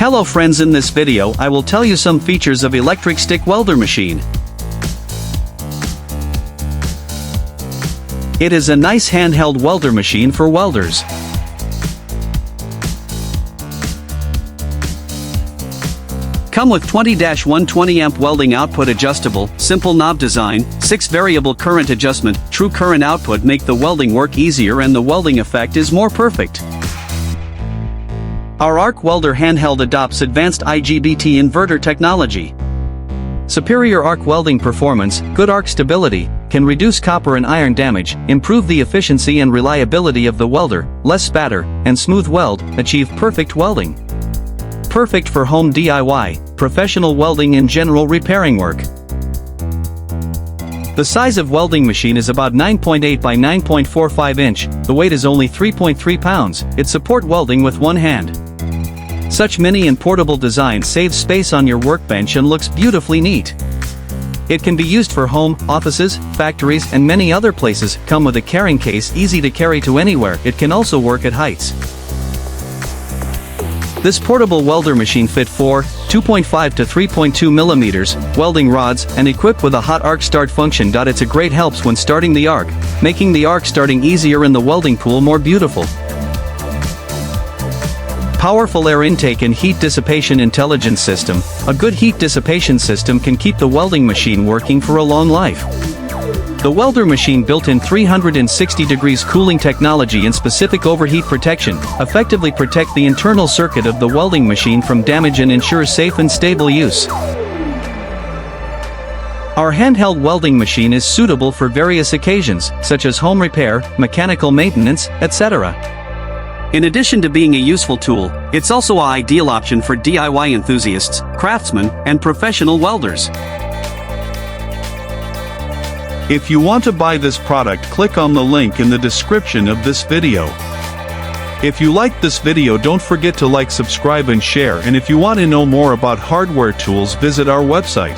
Hello friends, in this video I will tell you some features of electric stick welder machine. It is a nice handheld welder machine for welders. Come with 20-120 amp welding output, adjustable, simple knob design, 6 variable current adjustment, true current output make the welding work easier and the welding effect is more perfect. Our arc welder handheld adopts advanced IGBT inverter technology. Superior arc welding performance, good arc stability, can reduce copper and iron damage, improve the efficiency and reliability of the welder, less spatter, and smooth weld, achieve perfect welding. Perfect for home DIY, professional welding and general repairing work. The size of welding machine is about 9.8 by 9.45 inch, the weight is only 3.3 pounds, it support welding with one hand. Such mini and portable design saves space on your workbench and looks beautifully neat. It can be used for home, offices, factories and many other places. Come with a carrying case, easy to carry to anywhere. It can also work at heights. This portable welder machine fit 4, 2.5 to 3.2 millimeters welding rods and equipped with a hot arc start function. It's a great helps when starting the arc, making the arc starting easier and the welding pool more beautiful. Powerful air intake and heat dissipation intelligence system. A good heat dissipation system can keep the welding machine working for a long life. The welder machine built-in 360 degrees cooling technology and specific overheat protection effectively protect the internal circuit of the welding machine from damage and ensure safe and stable use. Our handheld welding machine is suitable for various occasions, such as home repair, mechanical maintenance, etc. In addition to being a useful tool, it's also an ideal option for DIY enthusiasts, craftsmen, and professional welders. If you want to buy this product, click on the link in the description of this video. If you like this video, don't forget to like, subscribe and share, and if you want to know more about hardware tools, visit our website.